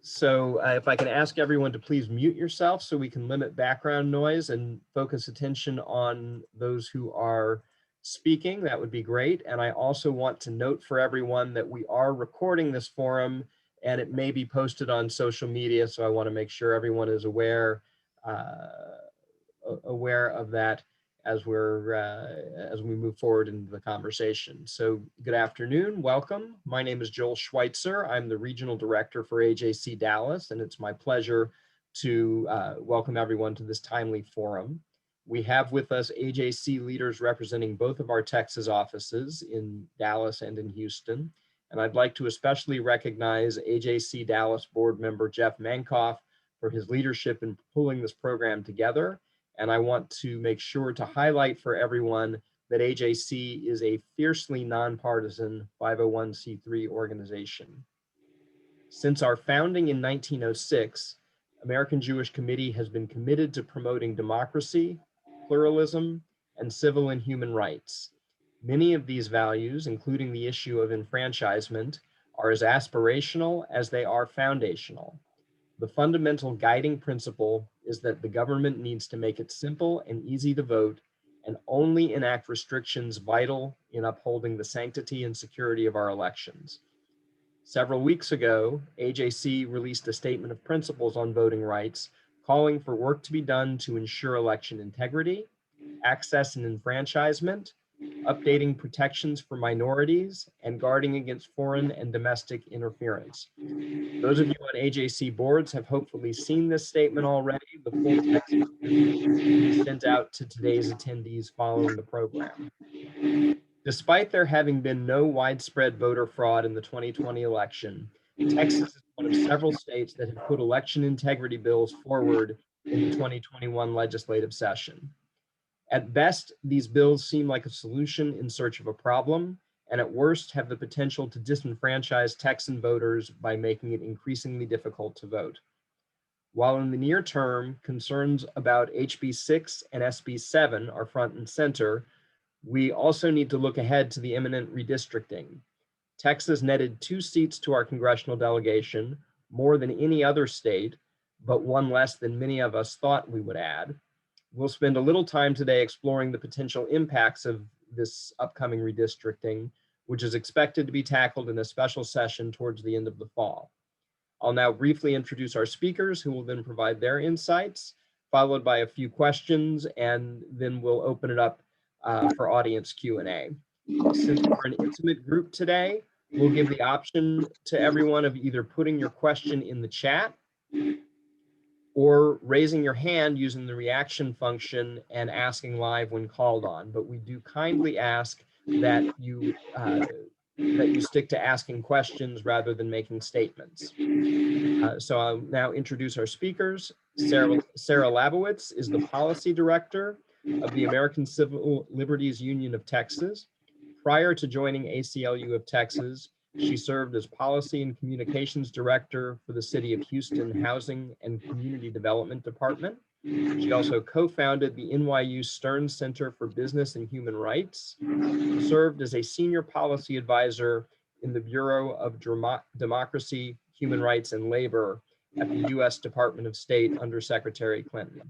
So if I can ask everyone to please mute yourself so we can limit background noise and focus attention on those who are speaking, that would be great. And I also want to note for everyone that we are recording this forum and it may be posted on social media. So I want to make sure everyone is aware of that as we move forward into the conversation. So good afternoon, welcome. My name is Joel Schwitzer. I'm the Regional Director for AJC Dallas, and it's my pleasure to welcome everyone to this timely forum. We have with us AJC leaders representing both of our Texas offices in Dallas and in Houston. And I'd like to especially recognize AJC Dallas board member Jeff Mankoff for his leadership in pulling this program together. And I want to make sure to highlight for everyone that AJC is a fiercely nonpartisan 501c3 organization. Since our founding in 1906, American Jewish Committee has been committed to promoting democracy, pluralism, and civil and human rights. Many of these values, including the issue of enfranchisement, are as aspirational as they are foundational. The fundamental guiding principle is that the government needs to make it simple and easy to vote and only enact restrictions vital in upholding the sanctity and security of our elections. Several weeks ago, AJC released a statement of principles on voting rights, calling for work to be done to ensure election integrity, access and enfranchisement, updating protections for minorities, and guarding against foreign and domestic interference. Those of you on AJC boards have hopefully seen this statement already. The full text will be sent out to today's attendees following the program. Despite there having been no widespread voter fraud in the 2020 election, Texas is one of several states that have put election integrity bills forward in the 2021 legislative session. At best, these bills seem like a solution in search of a problem, and at worst have the potential to disenfranchise Texan voters by making it increasingly difficult to vote. While in the near term, concerns about HB 6 and SB 7 are front and center, we also need to look ahead to the imminent redistricting. Texas netted 2 seats to our congressional delegation, more than any other state, but one less than many of us thought we would add. We'll spend a little time today exploring the potential impacts of this upcoming redistricting, which is expected to be tackled in a special session towards the end of the fall. I'll now briefly introduce our speakers, who will then provide their insights, followed by a few questions, and then we'll open it up for audience Q&A. Since we're an intimate group today, we'll give the option to everyone of either putting your question in the chat or raising your hand using the reaction function and asking live when called on. But we do kindly ask that you stick to asking questions rather than making statements. So I'll now introduce our speakers. Sarah Labowitz is the Policy Director of the American Civil Liberties Union of Texas. Prior to joining ACLU of Texas, she served as Policy and Communications Director for the City of Houston Housing and Community Development Department. She also co-founded the NYU Stern Center for Business and Human Rights, served as a Senior Policy Advisor in the Bureau of Democracy, Human Rights, and Labor at the U.S. Department of State under Secretary Clinton.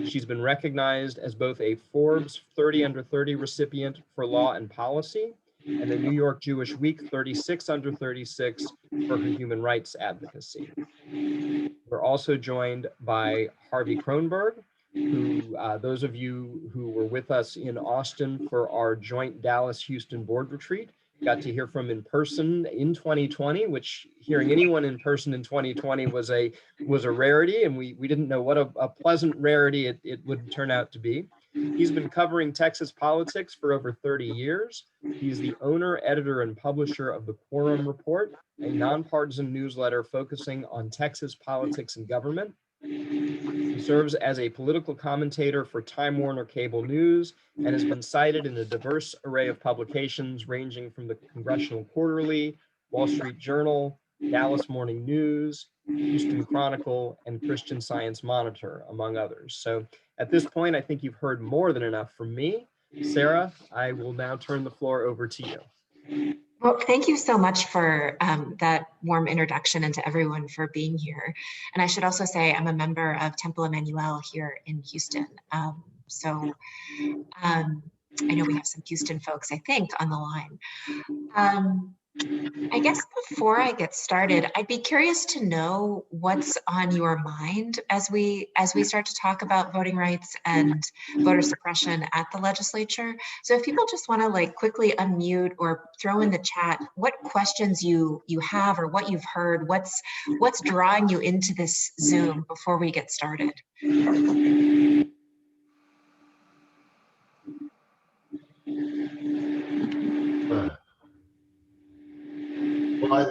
She's been recognized as both a Forbes 30 Under 30 recipient for law and policy and a New York Jewish Week 36 Under 36 for her human rights advocacy. We're also joined by Harvey Kronberg, who those of you who were with us in Austin for our joint Dallas-Houston board retreat got to hear from in person in 2020, which hearing anyone in person in 2020 was a rarity, and we didn't know what a pleasant rarity it would turn out to be. He's been covering Texas politics for over 30 years. He's the owner, editor, and publisher of the Quorum Report, a nonpartisan newsletter focusing on Texas politics and government. He serves as a political commentator for Time Warner Cable News and has been cited in a diverse array of publications ranging from the Congressional Quarterly, Wall Street Journal, Dallas Morning News, Houston Chronicle, and Christian Science Monitor, among others. So at this point, I think you've heard more than enough from me. Sarah, I will now turn the floor over to you. Well, thank you so much for that warm introduction, and to everyone for being here. And I should also say I'm a member of Temple Emmanuel here in Houston. I know we have some Houston folks, I think, on the line. I guess before I get started, I'd be curious to know what's on your mind as we start to talk about voting rights and voter suppression at the legislature. So if people just want to like quickly unmute or throw in the chat what questions you have or what you've heard, what's drawing you into this Zoom before we get started. Well,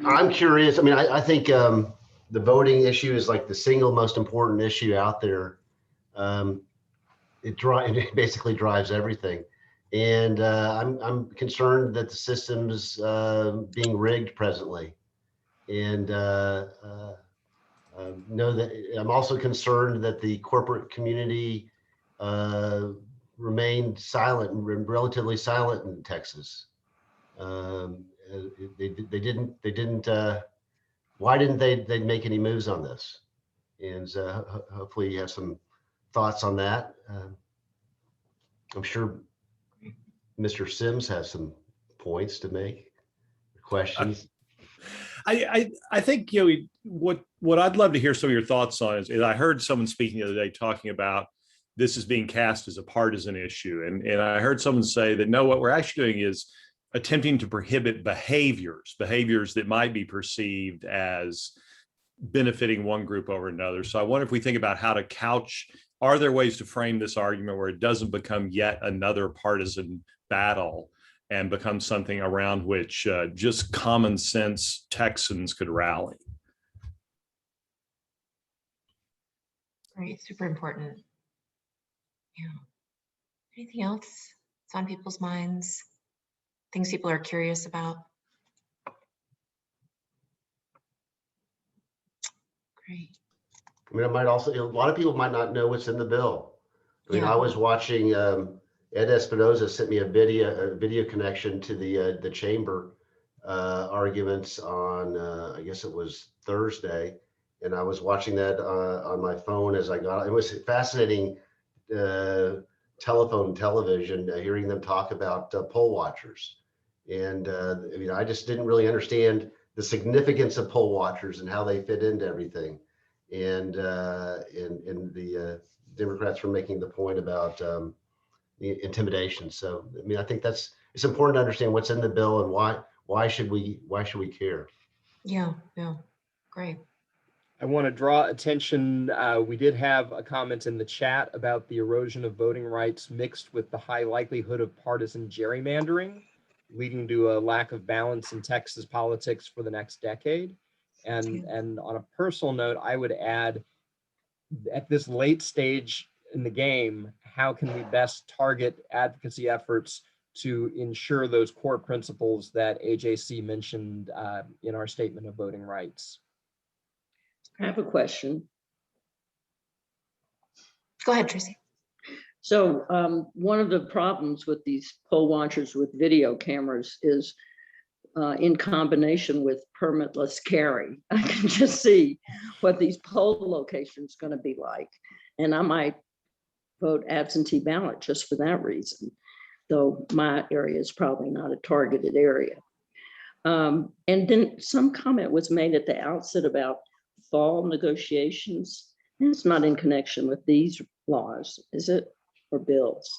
I'm curious. I mean, I think the voting issue is like the single most important issue out there. It basically drives everything, and I'm concerned that the system's being rigged presently, and know that I'm also concerned that the corporate community remained silent and relatively silent in Texas. They didn't. Why didn't they make any moves on this? And hopefully you have some thoughts on that. I'm sure Mr. Sims has some points to make, questions. I think, you know, what I'd love to hear some of your thoughts on is I heard someone speaking the other day talking about this is being cast as a partisan issue, and I heard someone say that no, what we're actually doing is attempting to prohibit behaviors that might be perceived as benefiting one group over another. So I wonder if we think about how to couch, are there ways to frame this argument where it doesn't become yet another partisan battle and become something around which just common sense Texans could rally? Great, super important. Yeah. Anything else that's on people's minds? Things people are curious about? Great. I mean, I might also, a lot of people might not know what's in the bill. I mean, Yeah. I was watching Ed Espinoza sent me a video connection to the chamber arguments on I guess it was Thursday, and I was watching that on my phone as I got. It was fascinating television, hearing them talk about poll watchers, and I mean, I just didn't really understand the significance of poll watchers and how they fit into everything, and the Democrats were making the point about the intimidation. So I mean, I think it's important to understand what's in the bill and why should we care? Yeah, great. I want to draw attention. We did have a comment in the chat about the erosion of voting rights mixed with the high likelihood of partisan gerrymandering, leading to a lack of balance in Texas politics for the next decade. And on a personal note, I would add, at this late stage in the game, how can we best target advocacy efforts to ensure those core principles that AJC mentioned in our statement of voting rights? I have a question. Go ahead, Tracy. So one of the problems with these poll watchers with video cameras is in combination with permitless carry. I can just see what these poll locations going to be like. And I might vote absentee ballot just for that reason, though my area is probably not a targeted area. And then some comment was made at the outset about fall negotiations. And it's not in connection with these laws, is it, or bills?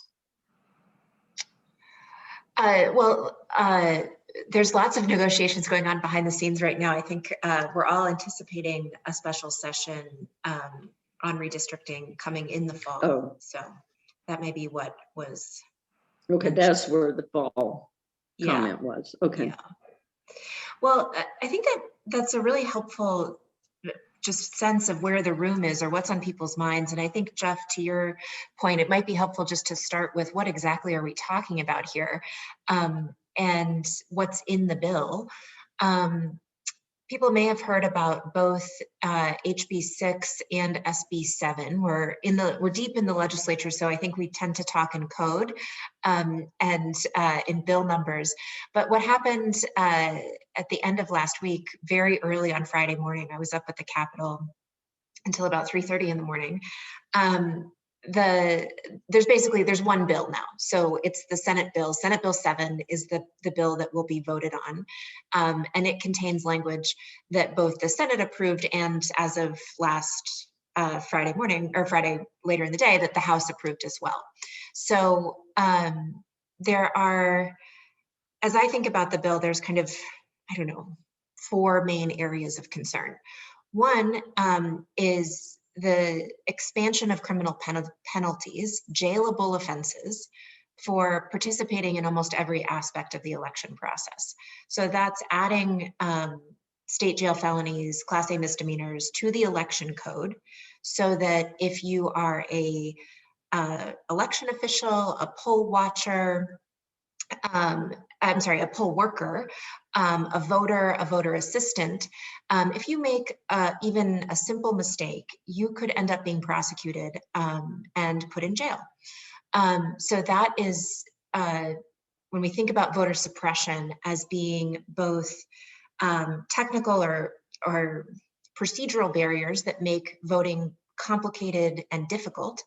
There's lots of negotiations going on behind the scenes right now. I think we're all anticipating a special session on redistricting coming in the fall. Oh. So that may be what was. Okay, that's where the fall comment was. Okay. Yeah. Well, I think that's a really helpful just sense of where the room is or what's on people's minds. And I think, Jeff, to your point, it might be helpful just to start with what exactly are we talking about here, and what's in the bill. people may have heard about both HB 6 and SB 7. We're deep in the legislature, so I think we tend to talk in code and in bill numbers. But what happened at the end of last week, very early on Friday morning, I was up at the Capitol until about 3:30 in the morning. There's one bill now. So it's the Senate bill. Senate Bill 7 is the bill that will be voted on. And it contains language that both the Senate approved and as of last Friday morning, or Friday later in the day, that the House approved as well. So there are, as I think about the bill, there's kind of, I don't know, 4 main areas of concern. One is the expansion of criminal penalties, jailable offenses, for participating in almost every aspect of the election process. So that's adding state jail felonies, Class A misdemeanors to the election code, so that if you are a election official, a poll watcher, a poll worker, a voter assistant, if you make even a simple mistake, you could end up being prosecuted and put in jail. So that is, when we think about voter suppression as being both technical or procedural barriers that make voting complicated and difficult,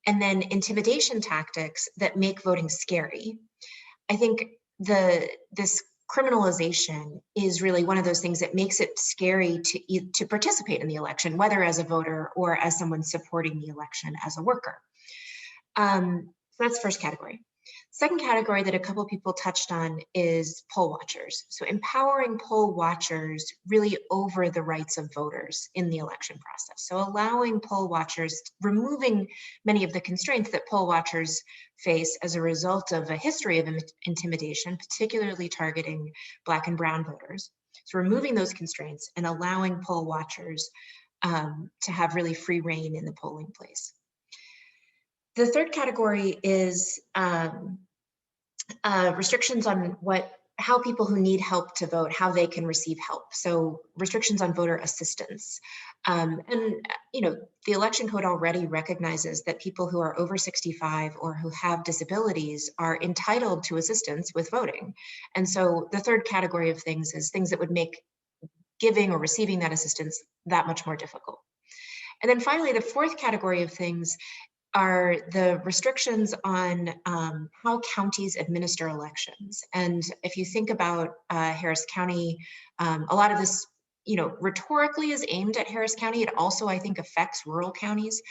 and then intimidation tactics that make voting scary. I think this criminalization is really one of those things that makes it scary to participate in the election, whether as a voter or as someone supporting the election as a worker. So that's the first category. Second category that a couple of people touched on is poll watchers. So empowering poll watchers really over the rights of voters in the election process. So allowing poll watchers, removing many of the constraints that poll watchers face as a result of a history of intimidation, particularly targeting Black and brown voters. So removing those constraints and allowing poll watchers to have really free reign in the polling place. The third category is restrictions on how people who need help to vote, how they can receive help. So restrictions on voter assistance. And the election code already recognizes that people who are over 65 or who have disabilities are entitled to assistance with voting. And so the third category of things is things that would make giving or receiving that assistance that much more difficult. And then finally, the fourth category of things are the restrictions on how counties administer elections. And if you think about Harris County, a lot of this, rhetorically is aimed at Harris County. It also, I think, affects rural counties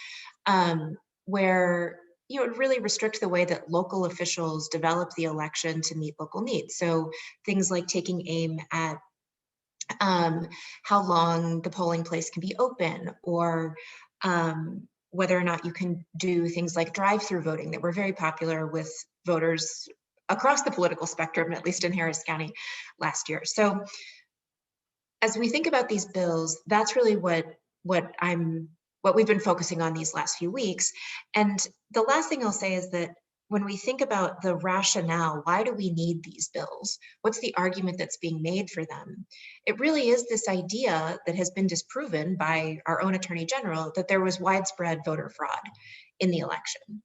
where it really restricts the way that local officials develop the election to meet local needs. So things like taking aim at how long the polling place can be open, or whether or not you can do things like drive-through voting that were very popular with voters across the political spectrum, at least in Harris County last year. So as we think about these bills, that's really what we've been focusing on these last few weeks. And the last thing I'll say is that when we think about the rationale, why do we need these bills? What's the argument that's being made for them? It really is this idea that has been disproven by our own Attorney General that there was widespread voter fraud in the election.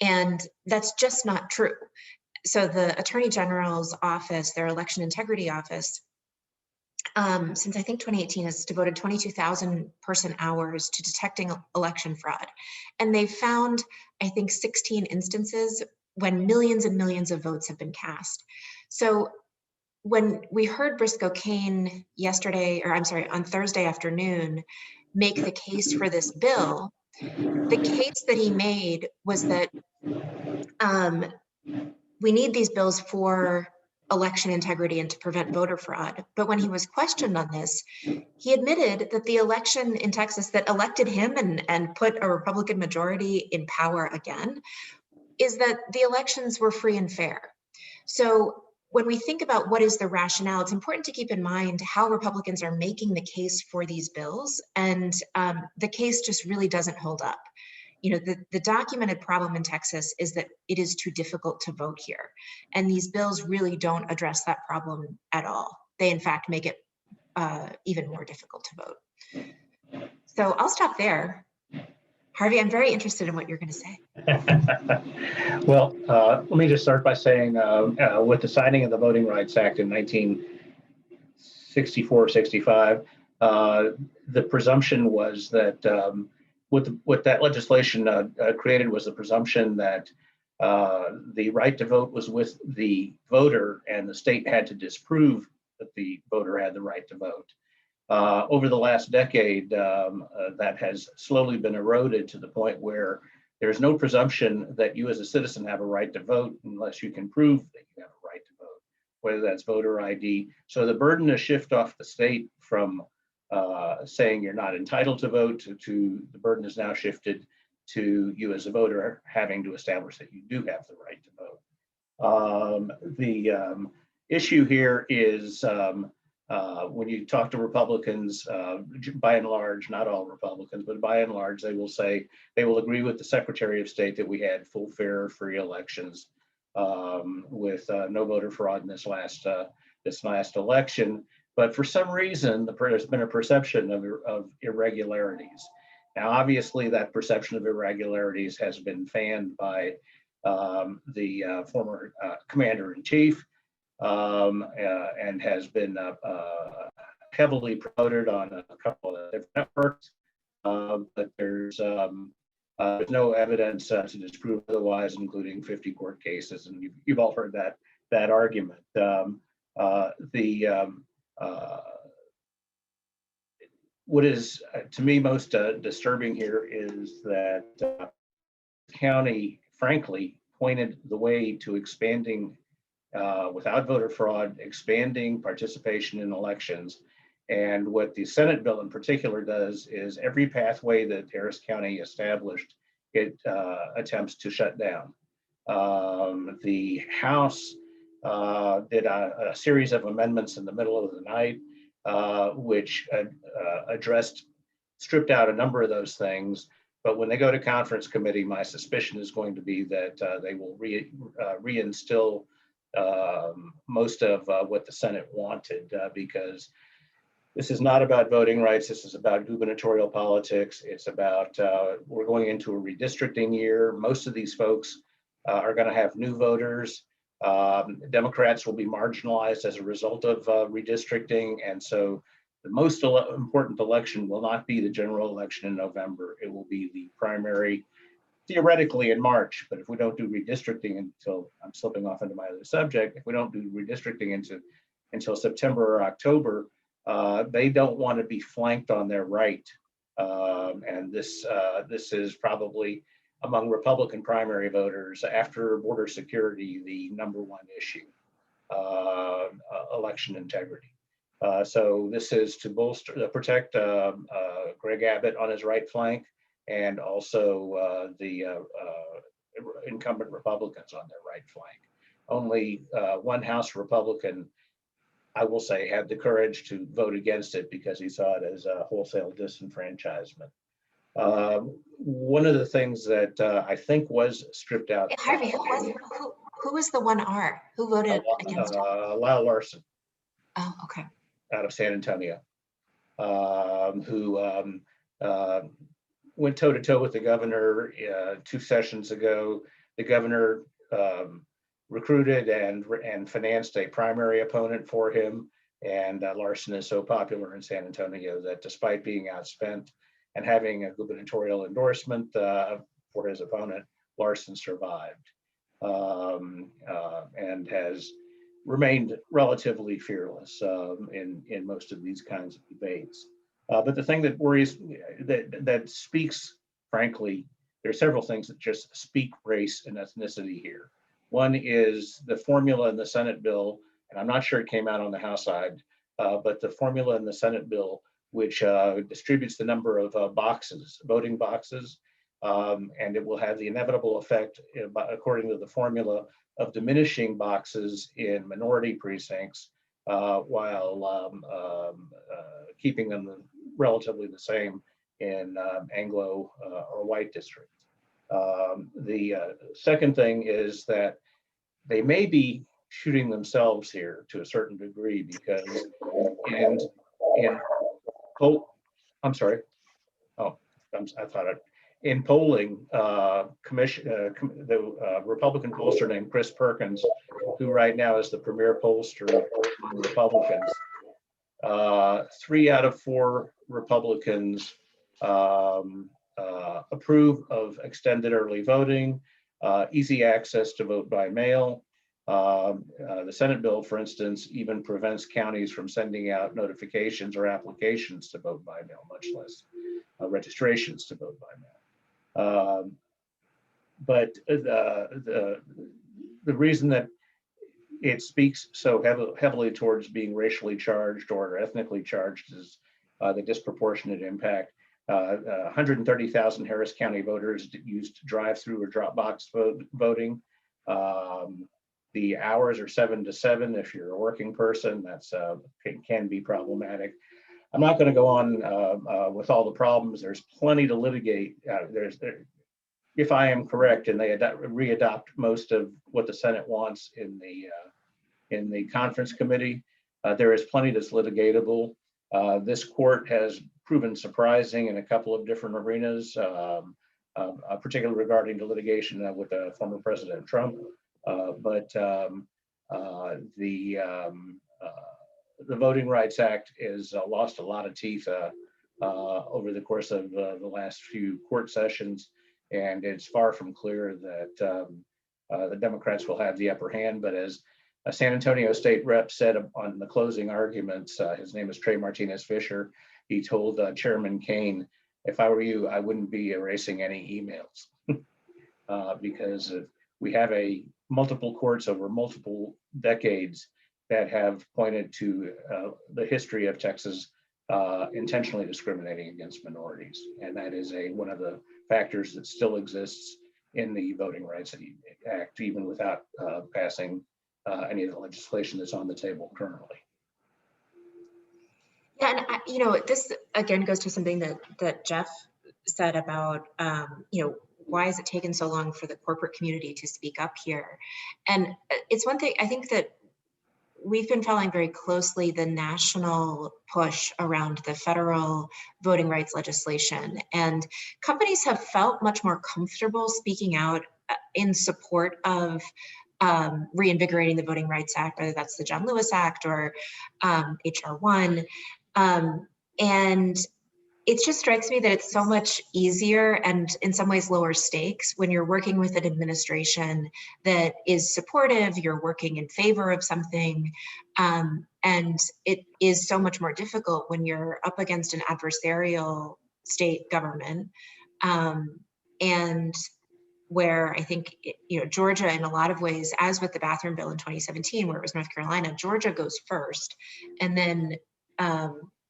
And that's just not true. So the Attorney General's office, their election integrity office, since I think 2018 has devoted 22,000 person hours to detecting election fraud. And they found, I think, 16 instances when millions and millions of votes have been cast. So when we heard Briscoe Cain on Thursday afternoon, make the case for this bill, the case that he made was that we need these bills for election integrity and to prevent voter fraud. But when he was questioned on this, he admitted that the election in Texas that elected him and put a Republican majority in power again is that the elections were free and fair. So when we think about what is the rationale, it's important to keep in mind how Republicans are making the case for these bills, and the case just really doesn't hold up. The documented problem in Texas is that it is too difficult to vote here. And these bills really don't address that problem at all. They, in fact, make it even more difficult to vote. So I'll stop there. Harvey, I'm very interested in what you're going to say. Well, let me just start by saying with the signing of the Voting Rights Act in 1964-65, the presumption was that what that legislation created was the presumption that the right to vote was with the voter, and the state had to disprove that the voter had the right to vote. Over the last decade, that has slowly been eroded to the point where there's no presumption that you as a citizen have a right to vote unless you can prove that you have a right to vote, whether that's voter ID. So the burden to shift off the state from saying you're not entitled to vote to the burden is now shifted to you as a voter having to establish that you do have the right to vote. The issue here is when you talk to Republicans, by and large, not all Republicans, but by and large, they will say they will agree with the Secretary of State that we had full, fair, free elections with no voter fraud in this last election. But for some reason, there's been a perception of irregularities. Now, obviously, that perception of irregularities has been fanned by the former commander-in-chief. And has been heavily promoted on a couple of different networks, but there's no evidence to disprove otherwise, including 50 court cases, and you've all heard that argument. What is to me most disturbing here is that the county, frankly, pointed the way to expanding without voter fraud, expanding participation in elections. And what the Senate bill in particular does is every pathway that Harris County established, it attempts to shut down. The House did a series of amendments in the middle of the night, which stripped out a number of those things. But when they go to conference committee, my suspicion is going to be that they will reinstill most of what the Senate wanted, because this is not about voting rights. This is about gubernatorial politics. It's about we're going into a redistricting year. Most of these folks are going to have new voters. Democrats will be marginalized as a result of redistricting. And so the most important election will not be the general election in November. It will be the primary, theoretically in March. But if we don't do redistricting until, I'm slipping off into my other subject, if we don't do redistricting until September or October, they don't want to be flanked on their right. And this is probably among Republican primary voters, after border security, the number one issue, election integrity. So this is to protect Greg Abbott on his right flank, and also the incumbent Republicans on their right flank. Only one House Republican, I will say, had the courage to vote against it because he saw it as a wholesale disenfranchisement. One of the things that I think was stripped out. Harvey, who was the 1R? Who voted against it? Lyle Larson. Oh, okay. Out of San Antonio, who went toe-to-toe with the governor 2 sessions ago. The governor recruited and financed a primary opponent for him. And Larson is so popular in San Antonio that despite being outspent and having a gubernatorial endorsement for his opponent, Larson survived and has remained relatively fearless in most of these kinds of debates. But the thing that worries, that speaks, frankly, there are several things that just speak race and ethnicity here. One is the formula in the Senate bill, and I'm not sure it came out on the House side, but the formula in the Senate bill, which distributes the number of voting boxes, and it will have the inevitable effect, according to the formula, of diminishing boxes in minority precincts while keeping them relatively the same in Anglo or white districts. The second thing is that they may be shooting themselves here to a certain degree, because I'm sorry. Oh, I thought it. In polling, the Republican pollster named Chris Perkins, who right now is the premier pollster among Republicans, 3 out of 4 Republicans approve of extended early voting, easy access to vote by mail. The Senate bill, for instance, even prevents counties from sending out notifications or applications to vote by mail, much less registrations to vote by mail. But the reason that it speaks so heavily towards being racially charged or ethnically charged is the disproportionate impact. 130,000 Harris County voters used drive-through or drop box voting. The hours are 7 to 7. If you're a working person, that's can be problematic. I'm not going to go on with all the problems. There's plenty to litigate. If I am correct, and they readopt most of what the Senate wants in the conference committee, there is plenty that's litigatable. This court has proven surprising in a couple of different arenas, particularly regarding the litigation with former President Trump. But the Voting Rights Act has lost a lot of teeth over the course of the last few court sessions, and it's far from clear that the Democrats will have the upper hand. But as a San Antonio State rep said on the closing arguments, his name is Trey Martinez Fisher, he told Chairman Kane, "If I were you, I wouldn't be erasing any emails," because we have multiple courts over multiple decades that have pointed to the history of Texas intentionally discriminating against minorities. And that is one of the factors that still exists in the Voting Rights Act, even without passing any of the legislation that's on the table currently. Yeah, and this again goes to something that Jeff said about, why is it taken so long for the corporate community to speak up here? And it's one thing, I think that we've been following very closely the national push around the federal voting rights legislation, and companies have felt much more comfortable speaking out in support of reinvigorating the Voting Rights Act, whether that's the John Lewis Act or HR 1. And it just strikes me that it's so much easier and in some ways lower stakes when you're working with an administration that is supportive, you're working in favor of something. And it is so much more difficult when you're up against an adversarial state government. And where I think, Georgia in a lot of ways, as with the bathroom bill in 2017, where it was North Carolina, Georgia goes first. And then,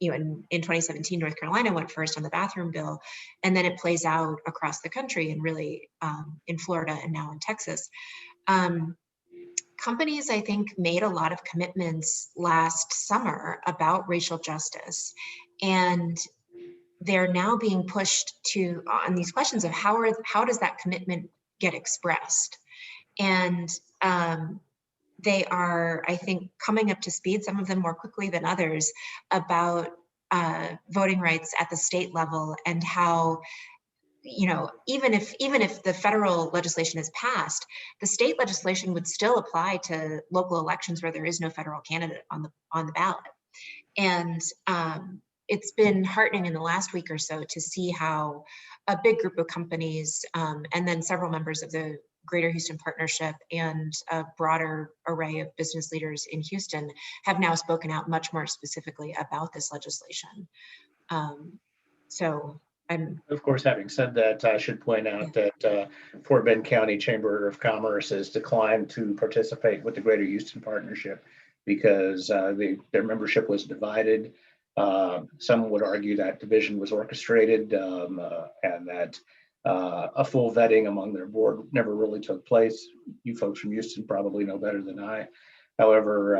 in 2017, North Carolina went first on the bathroom bill, and then it plays out across the country and really in Florida and now in Texas. Companies, I think, made a lot of commitments last summer about racial justice, and they're now being pushed on these questions of how does that commitment get expressed? And they are, I think, coming up to speed, some of them more quickly than others, about voting rights at the state level, and how, even if the federal legislation is passed, the state legislation would still apply to local elections where there is no federal candidate on the ballot. And it's been heartening in the last week or so to see how a big group of companies and then several members of the Greater Houston Partnership and a broader array of business leaders in Houston have now spoken out much more specifically about this legislation. So I'm... Of course, having said that, I should point out that Fort Bend County Chamber of Commerce has declined to participate with the Greater Houston Partnership because their membership was divided. Some would argue that division was orchestrated and that a full vetting among their board never really took place. You folks from Houston probably know better than I. However,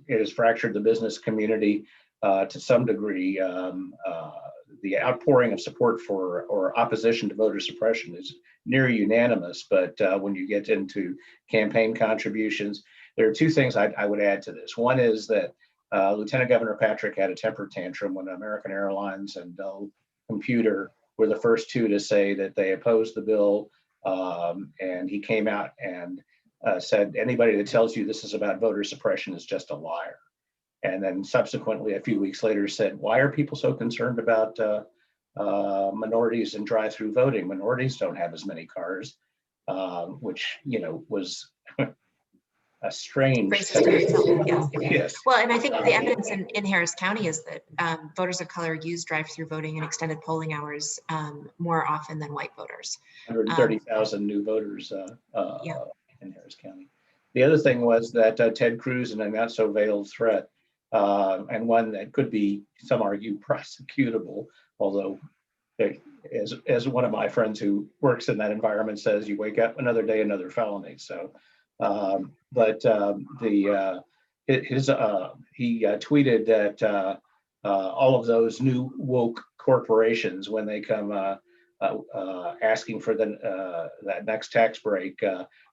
it has fractured the business community to some degree. The outpouring of support for or opposition to voter suppression is near unanimous, but when you get into campaign contributions, there are two things I would add to this. One is that Lieutenant Governor Patrick had a temper tantrum when American Airlines and Dell Computer were the first two to say that they opposed the bill. And he came out and said, anybody that tells you this is about voter suppression is just a liar. And then subsequently, a few weeks later, said, why are people so concerned about minorities in drive-through voting? Minorities don't have as many cars, which, you know, was a strange. Yes. Yes. Well, and I think the evidence in Harris County is that voters of color use drive-through voting and extended polling hours more often than white voters. 130,000 new voters in Harris County. The other thing was that Ted Cruz, and a not so veiled threat, and one that could be, some argue, prosecutable, although as one of my friends who works in that environment says, you wake up another day, another felony. So, he tweeted that all of those new woke corporations, when they come asking for that next tax break,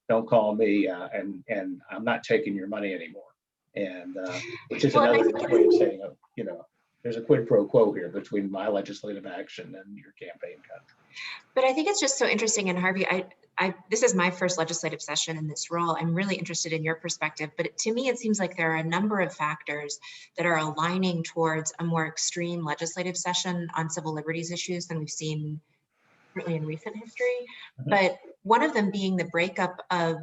don't call me, and I'm not taking your money anymore. And which is another way of saying, you know, there's a quid pro quo here between my legislative action and your campaign country. But I think it's just so interesting, and Harvey, this is my first legislative session in this role. I'm really interested in your perspective, but to me, it seems like there are a number of factors that are aligning towards a more extreme legislative session on civil liberties issues than we've seen certainly in recent history. Mm-hmm. But one of them being the breakup of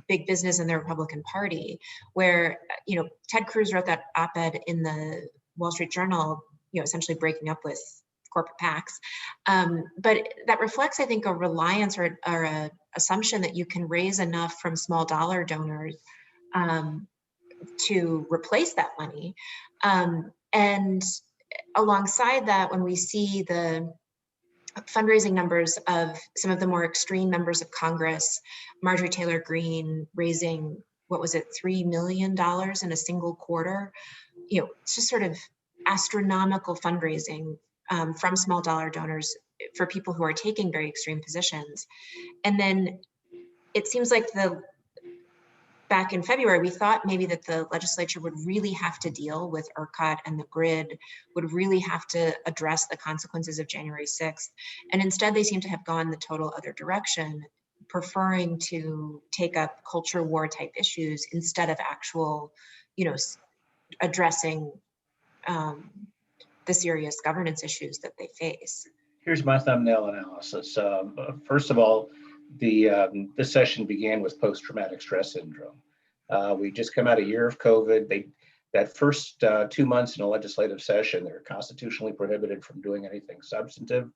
big business and the Republican Party, where, you know, Ted Cruz wrote that op-ed in the Wall Street Journal, you know, essentially breaking up with corporate PACs. But that reflects, I think, a reliance or a assumption that you can raise enough from small dollar donors to replace that money. And alongside that, when we see the fundraising numbers of some of the more extreme members of Congress, Marjorie Taylor Greene raising, what was it, $3 million in a single quarter, you know, it's just sort of astronomical fundraising from small dollar donors for people who are taking very extreme positions. And then it seems like back in February, we thought maybe that the legislature would really have to deal with ERCOT and the grid, would really have to address the consequences of January 6th. And instead, they seem to have gone the total other direction, preferring to take up culture war type issues instead of actual, you know, addressing the serious governance issues that they face. Here's my thumbnail analysis. First of all, this session began with post-traumatic stress syndrome. We just come out a year of COVID. That first 2 months in a legislative session, they're constitutionally prohibited from doing anything substantive.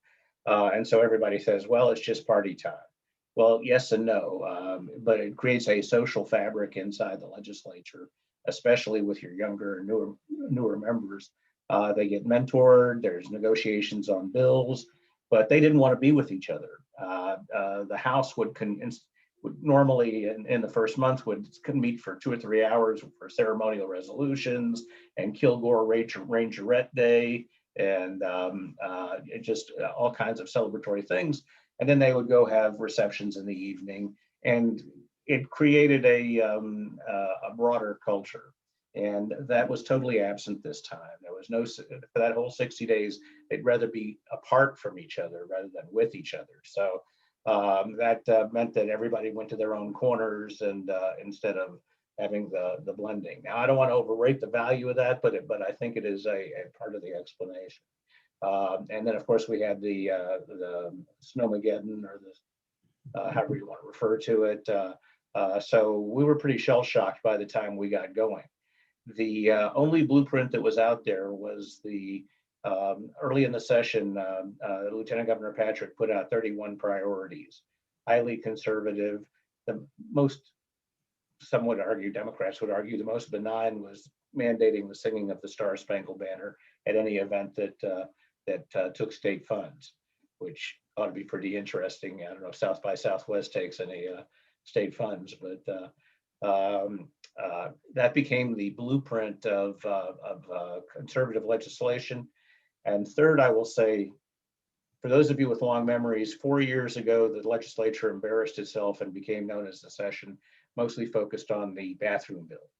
And so everybody says, well, it's just party time. Well, yes and no, but it creates a social fabric inside the legislature, especially with your younger, newer members. They get mentored, there's negotiations on bills, but they didn't want to be with each other. The House would normally in the first month would meet for 2 or 3 hours for ceremonial resolutions and Kilgore Rangerette Day and just all kinds of celebratory things. And then they would go have receptions in the evening, and it created a broader culture. And that was totally absent this time. There was no, for that whole 60 days, they'd rather be apart from each other rather than with each other. So that meant that everybody went to their own corners and instead of having the blending. Now, I don't want to overrate the value of that, but I think it is a part of the explanation. And then, of course, we had the Snowmageddon, or the however you want to refer to it. So we were pretty shell-shocked by the time we got going. The only blueprint that was out there was the early in the session, Lieutenant Governor Patrick put out 31 priorities, highly conservative. The most, some would argue, Democrats would argue, the most benign was mandating the singing of the Star Spangled Banner at any event that took state funds, which ought to be pretty interesting. I don't know if South by Southwest takes any state funds, but that became the blueprint of conservative legislation. And third, I will say, for those of you with long memories, 4 years ago, the legislature embarrassed itself and became known as the session, mostly focused on the bathroom bill.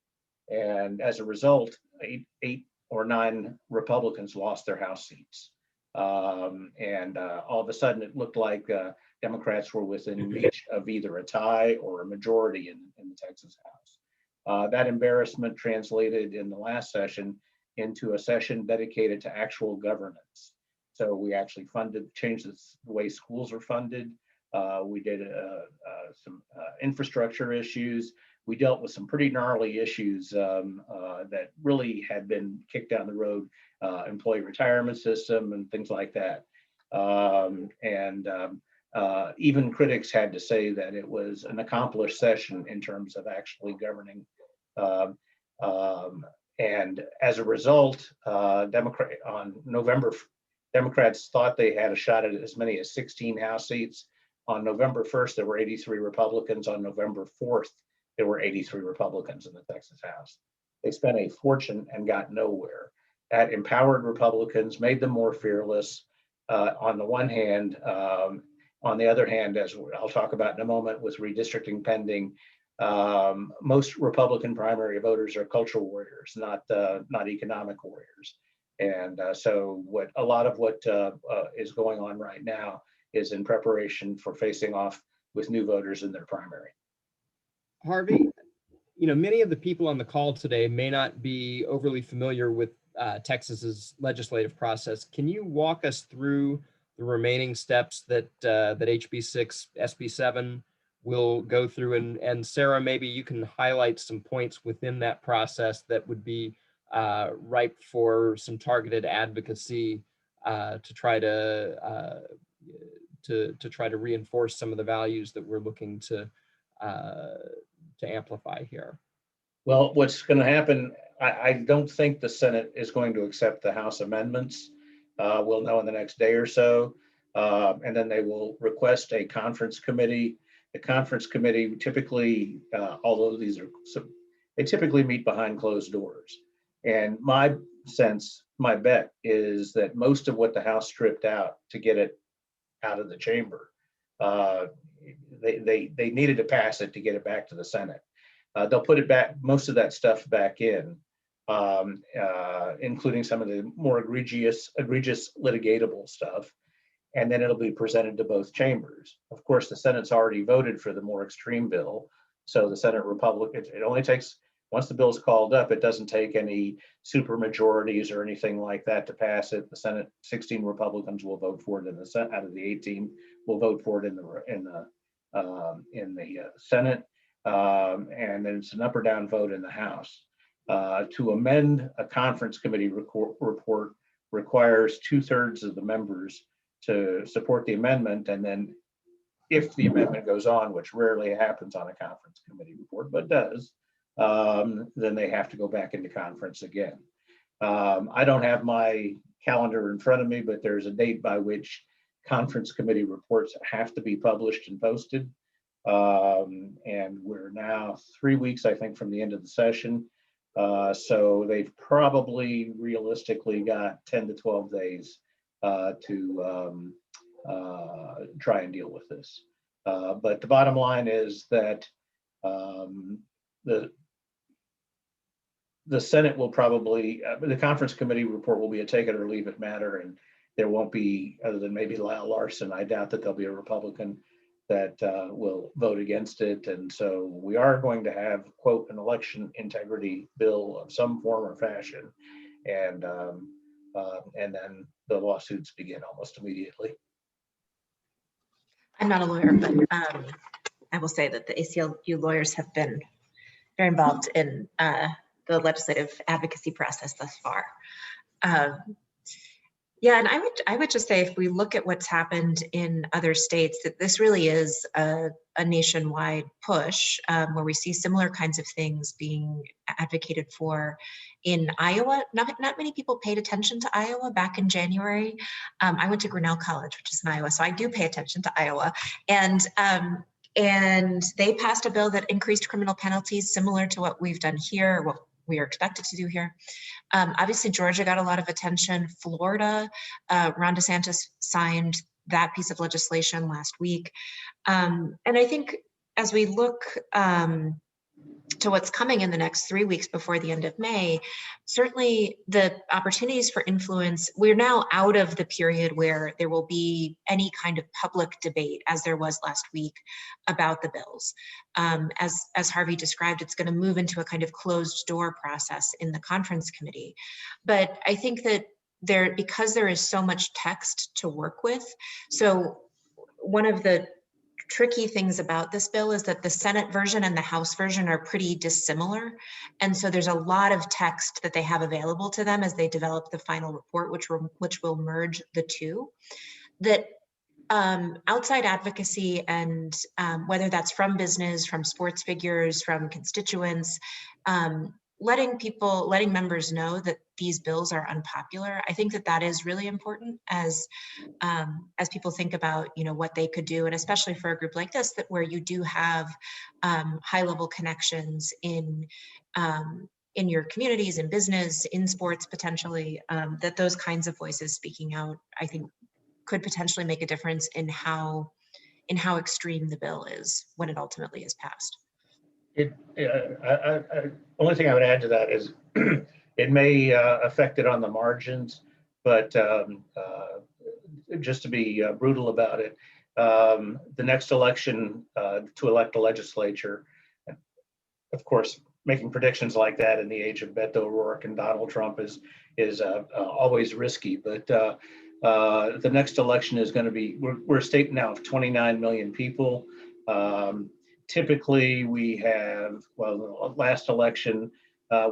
And as a result, eight or nine Republicans lost their House seats. And all of a sudden it looked like Democrats were within reach of either a tie or a majority in the Texas House. That embarrassment translated in the last session into a session dedicated to actual governance. So we actually changed the way schools are funded. We did some infrastructure issues. We dealt with some pretty gnarly issues that really had been kicked down the road, employee retirement system and things like that. Even critics had to say that it was an accomplished session in terms of actually governing. And as a result, Democrats thought they had a shot at as many as 16 House seats. On November 1st, there were 83 Republicans. On November 4th, there were 83 Republicans in the Texas House. They spent a fortune and got nowhere. That empowered Republicans, made them more fearless on the one hand. On the other hand, as I'll talk about in a moment with redistricting pending, most Republican primary voters are cultural warriors, not economic warriors. And so a lot of what is going on right now is in preparation for facing off with new voters in their primary. Harvey, many of the people on the call today may not be overly familiar with Texas's legislative process. Can you walk us through the remaining steps that HB 6, SB 7 will go through? And Sarah, maybe you can highlight some points within that process that would be ripe for some targeted advocacy to try to reinforce some of the values that we're looking to amplify here. Well, what's going to happen, I don't think the Senate is going to accept the House amendments. We'll know in the next day or so. And then they will request a conference committee. The conference committee typically, although they typically meet behind closed doors. And my bet is that most of what the House stripped out to get it out of the chamber, they needed to pass it to get it back to the Senate. They'll put it back, most of that stuff back in, including some of the more egregious litigatable stuff. And then it'll be presented to both chambers. Of course, the Senate's already voted for the more extreme bill. So the Senate Republicans, it only takes, once the bill's called up, it doesn't take any super majorities or anything like that to pass it. The Senate, 16 Republicans will vote for it in the Senate, out of the 18 will vote for it in the Senate. And then it's an up or down vote in the House. To amend a conference committee report requires 2/3 of the members to support the amendment. And then if the amendment goes on, which rarely happens on a conference committee report, but does, then they have to go back into conference again. I don't have my calendar in front of me, but there's a date by which conference committee reports have to be published and posted. And we're now 3 weeks, I think, from the end of the session. So they've probably realistically got 10 to 12 days to try and deal with this. But the bottom line is that the Senate will probably, the conference committee report will be a take it or leave it matter, and there won't be, other than maybe Lyle Larson, I doubt that there'll be a Republican that will vote against it. And so we are going to have, quote, an election integrity bill of some form or fashion. And then the lawsuits begin almost immediately. I'm not a lawyer, but I will say that the ACLU lawyers have been very involved in the legislative advocacy process thus far. Yeah, and I would just say, if we look at what's happened in other states, that this really is a nationwide push where we see similar kinds of things being advocated for. In Iowa, not many people paid attention to Iowa back in January. I went to Grinnell College, which is in Iowa, so I do pay attention to Iowa. And they passed a bill that increased criminal penalties similar to what we've done here, what we are expected to do here. Obviously, Georgia got a lot of attention. Florida, Ron DeSantis signed that piece of legislation last week. And I think as we look to what's coming in the next 3 weeks before the end of May, certainly the opportunities for influence, we're now out of the period where there will be any kind of public debate as there was last week about the bills. As Harvey described, it's going to move into a kind of closed door process in the conference committee. But I think that because there is so much text to work with, so one of the tricky things about this bill is that the Senate version and the House version are pretty dissimilar. And so there's a lot of text that they have available to them as they develop the final report, which will merge the two. That outside advocacy and whether that's from business, from sports figures, from constituents, letting members know that these bills are unpopular. I think that is really important as people think about, what they could do, and especially for a group like this, that where you do have high-level connections in your communities, in business, in sports, potentially, that those kinds of voices speaking out, I think, could potentially make a difference in how extreme the bill is when it ultimately is passed. Only thing I would add to that is it may affect it on the margins, but just to be brutal about it, the next election to elect a legislature, of course, making predictions like that in the age of Beto O'Rourke and Donald Trump is always risky. But the next election is going to be, we're a state now of 29 million people. Typically, we have, last election,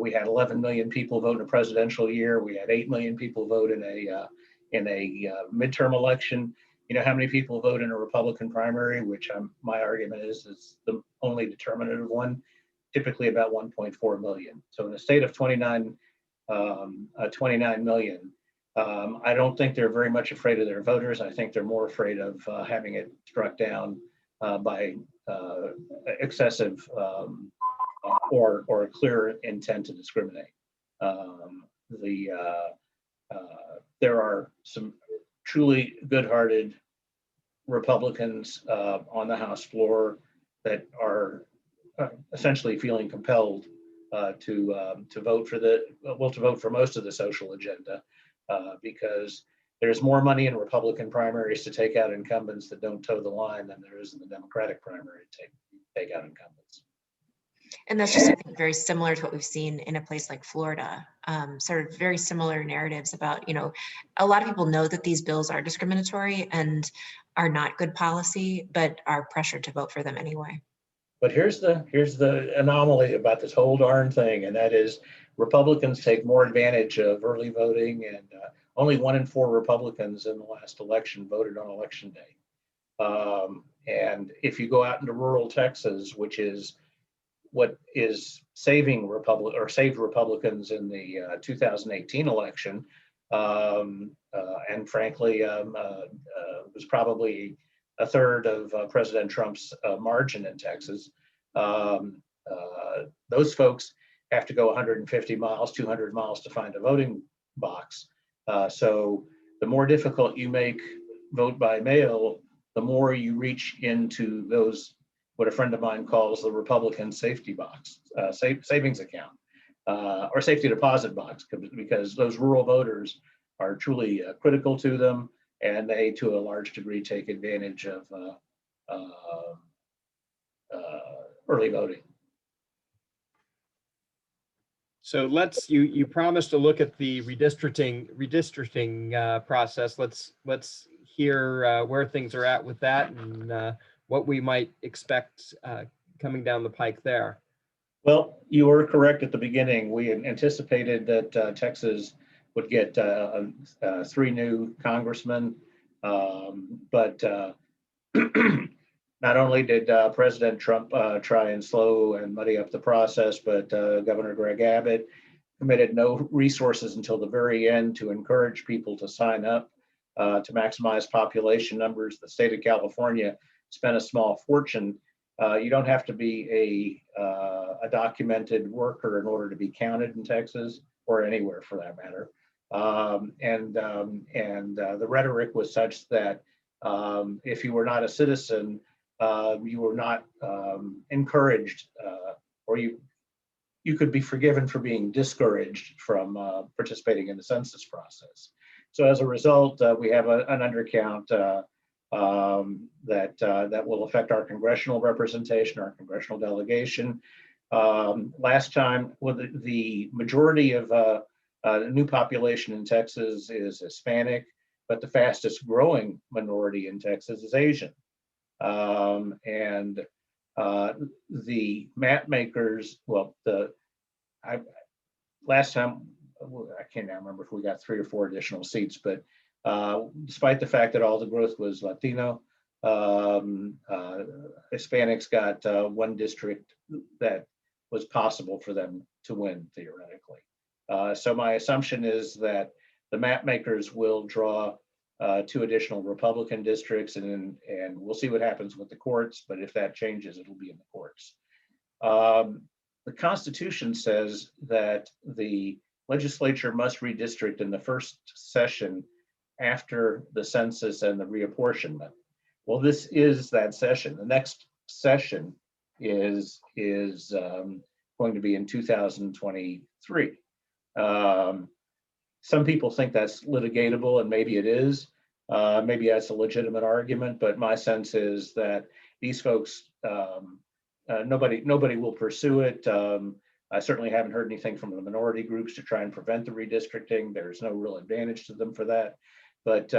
we had 11 million people vote in a presidential year. We had 8 million people vote in a midterm election. You know how many people vote in a Republican primary, which my argument is the only determinative one, typically about 1.4 million. So in a state of 29 million, I don't think they're very much afraid of their voters. I think they're more afraid of having it struck down by excessive or a clear intent to discriminate. There are some truly good-hearted Republicans on the House floor that are essentially feeling compelled to vote for most of the social agenda because there's more money in Republican primaries to take out incumbents that don't toe the line than there is in the Democratic primary to take out incumbents. And that's just, I think, very similar to what we've seen in a place like Florida. Sort of very similar narratives about, a lot of people know that these bills are discriminatory and are not good policy, but are pressured to vote for them anyway. But here's the anomaly about this whole darn thing, and that is Republicans take more advantage of early voting, and only 1 in 4 Republicans in the last election voted on election day. And if you go out into rural Texas, which is what is saved Republicans in the 2018 election, and frankly, was probably a third of President Trump's margin in Texas. Those folks have to go 150 miles, 200 miles to find a voting box. So the more difficult you make vote by mail, the more you reach into those, what a friend of mine calls the Republican safety box, savings account, or safety deposit box, because those rural voters are truly critical to them, and they, to a large degree, take advantage of early voting. So you promised to look at the redistricting process. Let's hear where things are at with that and what we might expect coming down the pike there. Well, you were correct at the beginning. We anticipated that Texas would get 3 new congressmen, but not only did President Trump try and slow and muddy up the process, but Governor Greg Abbott committed no resources until the very end to encourage people to sign up to maximize population numbers. The state of California spent a small fortune. You don't have to be a documented worker in order to be counted in Texas or anywhere for that matter. And the rhetoric was such that if you were not a citizen, you were not encouraged or you could be forgiven for being discouraged from participating in the census process. So as a result, we have an undercount that will affect our congressional representation, our congressional delegation. Last time, well, the majority of the new population in Texas is Hispanic, but the fastest growing minority in Texas is Asian. And the map makers, well, last time, I can't now remember if we got 3 or 4 additional seats, but despite the fact that all the growth was Latino, Hispanics got 1 district that was possible for them to win theoretically. So my assumption is that the map makers will draw 2 additional Republican districts, and we'll see what happens with the courts, but if that changes, it'll be in the courts. The Constitution says that the legislature must redistrict in the first session after the census and the reapportionment. Well, this is that session. The next session is going to be in 2023. Some people think that's litigatable, and maybe it is. Maybe that's a legitimate argument, but my sense is that these folks, nobody will pursue it. I certainly haven't heard anything from the minority groups to try and prevent the redistricting. There's no real advantage to them for that. But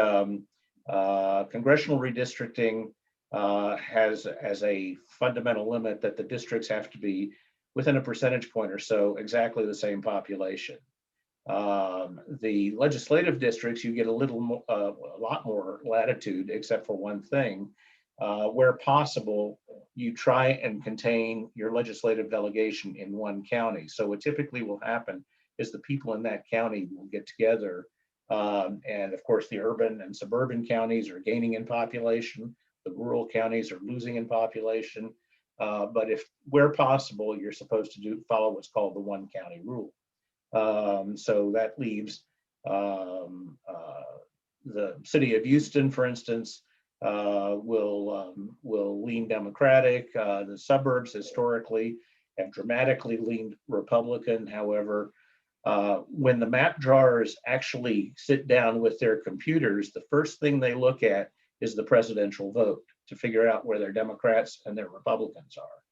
congressional redistricting has as a fundamental limit that the districts have to be within a percentage point or so exactly the same population. The legislative districts, you get a lot more latitude, except for one thing. Where possible, you try and contain your legislative delegation in one county. So what typically will happen is the people in that county will get together. And of course, the urban and suburban counties are gaining in population. The rural counties are losing in population. But if where possible, you're supposed to follow what's called the 1 county rule. So that leaves the city of Houston, for instance, will lean Democratic. The suburbs historically have dramatically leaned Republican. However, when the map drawers actually sit down with their computers, the first thing they look at is the presidential vote to figure out where their Democrats and their Republicans are.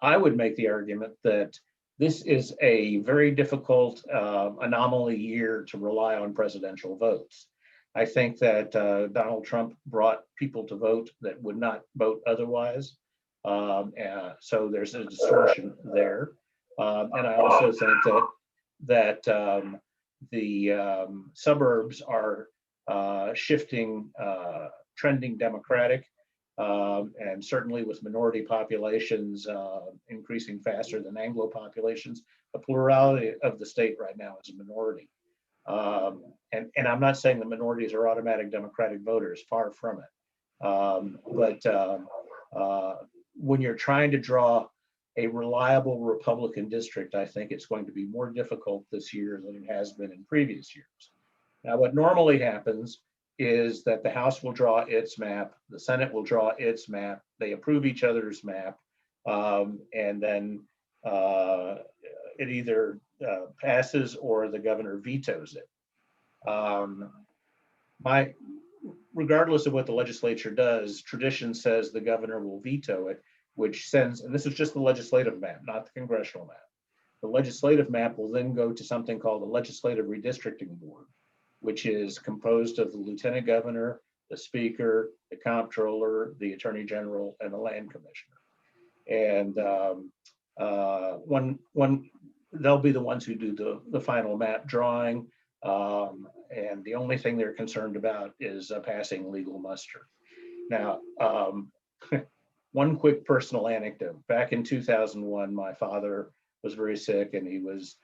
I would make the argument that this is a very difficult anomaly year to rely on presidential votes. I think that Donald Trump brought people to vote that would not vote otherwise. So there's a distortion there. And I also think that the suburbs are shifting, trending Democratic, and certainly with minority populations increasing faster than Anglo populations, the plurality of the state right now is a minority. And I'm not saying the minorities are automatic Democratic voters, far from it. But when you're trying to draw a reliable Republican district, I think it's going to be more difficult this year than it has been in previous years. Now, what normally happens is that the House will draw its map, the Senate will draw its map, they approve each other's map, and then it either passes or the governor vetoes it. Regardless of what the legislature does, tradition says the governor will veto it, which sends, and this is just the legislative map, not the congressional map. The legislative map will then go to something called the Legislative Redistricting Board, which is composed of the lieutenant governor, the speaker, the comptroller, the attorney general, and the land commissioner. And they'll be the ones who do the final map drawing. And the only thing they're concerned about is passing legal muster. Now, one quick personal anecdote. Back in 2001, my father was very sick, and he was,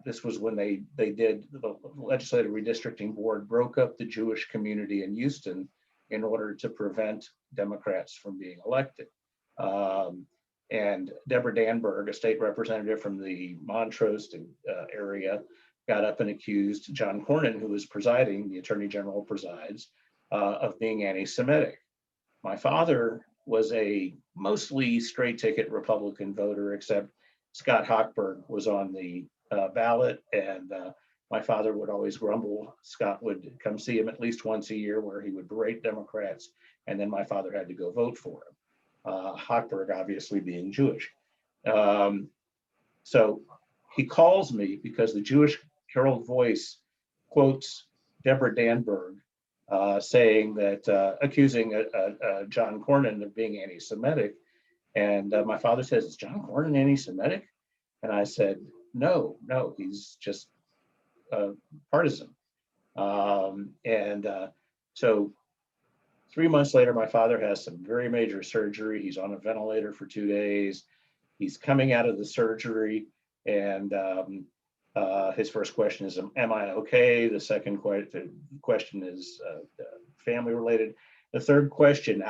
this was when they did, the Legislative Redistricting Board broke up the Jewish community in Houston in order to prevent Democrats from being elected. And Deborah Danberg, a state representative from the Montrose area, got up and accused John Cornyn, who was presiding, the attorney general presides, of being anti-Semitic. My father was a mostly straight ticket Republican voter, except Scott Hochberg was on the ballot, and my father would always grumble. Scott would come see him at least once a year where he would berate Democrats, and then my father had to go vote for him. Hochberg obviously being Jewish. So he calls me because the Jewish Herald Voice quotes Deborah Danberg saying that, accusing John Cornyn of being anti-Semitic. And my father says, is John Cornyn anti-Semitic? And I said, no, he's just partisan. So 3 months later, my father has some very major surgery. He's on a ventilator for 2 days. He's coming out of the surgery, and his first question is, am I okay? The second question is family related. The third question,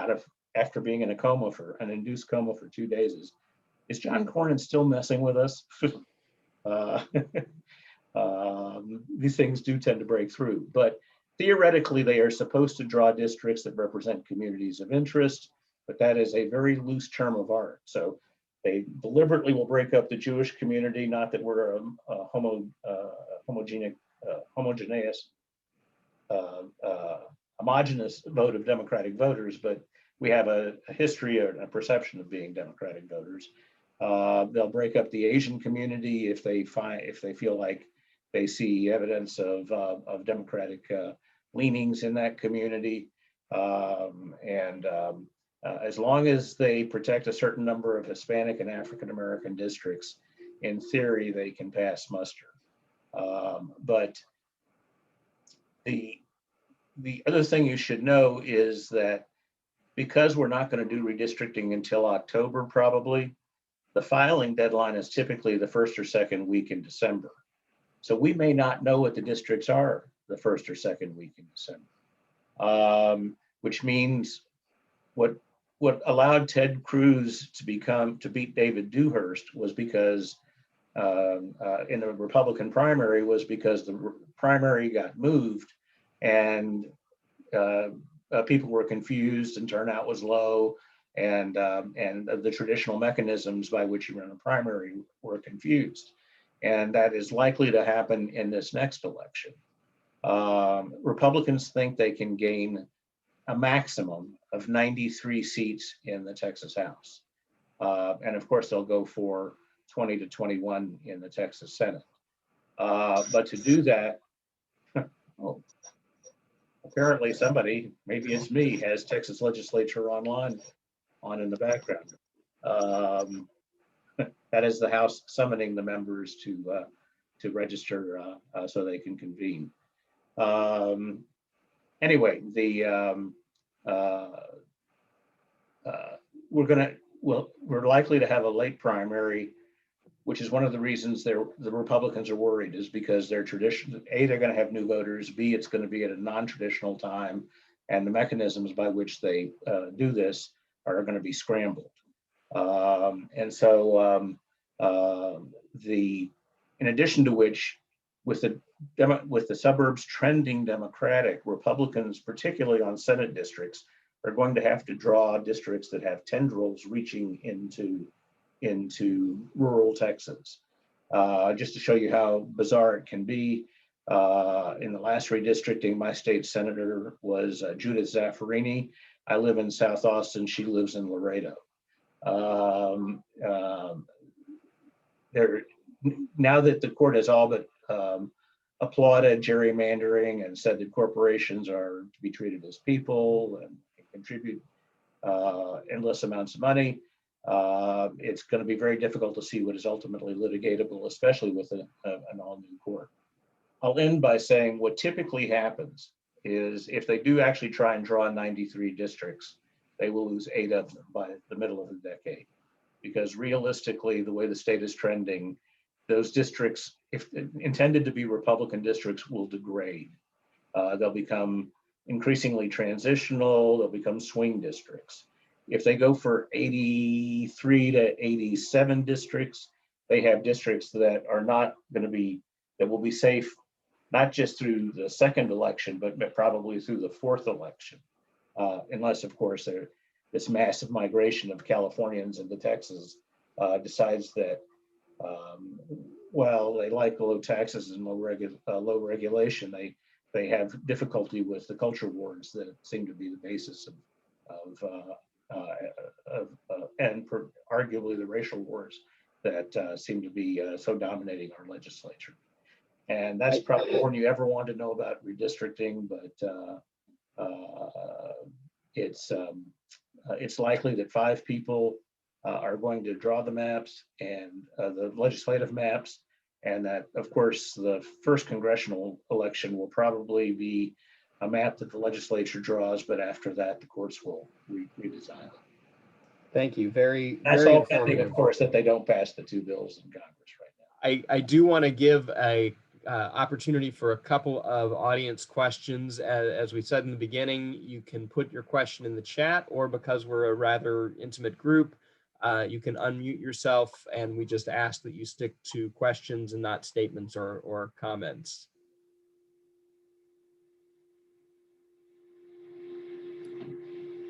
after being in a coma for an induced coma for 2 days, is John Cornyn still messing with us? These things do tend to break through, but theoretically they are supposed to draw districts that represent communities of interest, but that is a very loose term of art. So they deliberately will break up the Jewish community, not that we're a homogenous vote of Democratic voters, but we have a history or a perception of being Democratic voters. They'll break up the Asian community if they feel like they see evidence of Democratic leanings in that community, as long as they protect a certain number of Hispanic and African American districts, in theory they can pass muster. But the other thing you should know is that because we're not going to do redistricting until October, probably, the filing deadline is typically the first or second week in December. So we may not know what the districts are the first or second week in December, which means what allowed Ted Cruz to beat David Dewhurst was because in the Republican primary was because the primary got moved and people were confused and turnout was low, and the traditional mechanisms by which you run a primary were confused. And that is likely to happen in this next election. Republicans think they can gain a maximum of 93 seats in the Texas House. And of course, they'll go for 20 to 21 in the Texas Senate. But to do that, apparently somebody, maybe it's me, has Texas Legislature on in the background. That is the House summoning the members to register so they can convene. Anyway, we're likely to have a late primary, which is one of the reasons the Republicans are worried, is because they're going to have new voters, B, it's going to be at a non-traditional time, and the mechanisms by which they do this are going to be scrambled. In addition to which, with the suburbs trending Democratic, Republicans, particularly on Senate districts, are going to have to draw districts that have tendrils reaching into rural Texas. Just to show you how bizarre it can be, in the last redistricting, my state senator was Judith Zaffarini. I live in South Austin, she lives in Laredo. Now that the court has all but applauded gerrymandering and said that corporations are to be treated as people and contribute endless amounts of money, it's going to be very difficult to see what is ultimately litigatable, especially with an all-new court. I'll end by saying what typically happens is if they do actually try and draw 93 districts, they will lose 8 of them by the middle of the decade. Because realistically, the way the state is trending, those districts, if intended to be Republican districts, will degrade. They'll become increasingly transitional, they'll become swing districts. If they go for 83 to 87 districts, they have districts that are not going to be, that will be safe, not just through the second election, but probably through the fourth election. Unless, of course, this massive migration of Californians into Texas decides that, well, they like low taxes and low regulation. They have difficulty with the culture wars that seem to be the basis and arguably the racial wars that seem to be so dominating our legislature. And that's probably more than you ever want to know about redistricting, but it's likely that 5 people are going to draw the maps and the legislative maps, and that, of course, the first congressional election will probably be a map that the legislature draws, but after that, the courts will redesign it. Thank you. Very, That's very all pending, informative. of course, that they don't pass the 2 bills in Congress right now. I do want to give a opportunity for a couple of audience questions. As we said in the beginning, you can put your question in the chat, or because we're a rather intimate group, you can unmute yourself, and we just ask that you stick to questions and not statements or comments.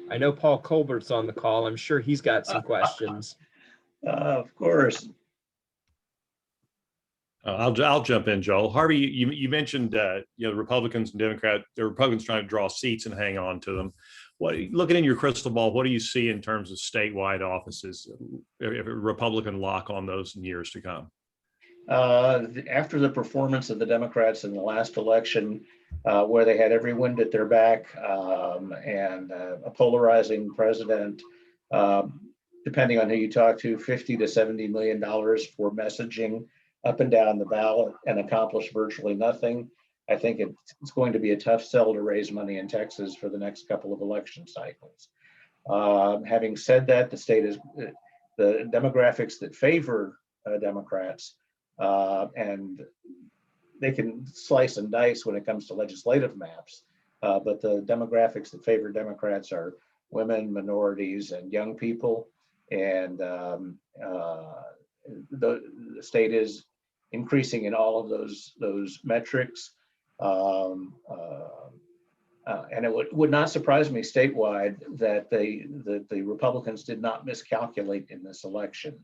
I know Paul Colbert's on the call. I'm sure he's got some questions. Of course. I'll jump in, Joel. Harvey, you mentioned Republicans and Democrats. The Republicans trying to draw seats and hang on to them. Looking in your crystal ball, what do you see in terms of statewide offices, if a Republican lock on those in years to come? After the performance of the Democrats in the last election, where they had every wind at their back and a polarizing president, depending on who you talk to, $50 to $70 million for messaging up and down the ballot and accomplish virtually nothing. I think it's going to be a tough sell to raise money in Texas for the next couple of election cycles. Having said that, the state is the demographics that favor Democrats, and they can slice and dice when it comes to legislative maps, but the demographics that favor Democrats are women, minorities, and young people. And the state is increasing in all of those metrics. And it would not surprise me statewide that the Republicans did not miscalculate in this election.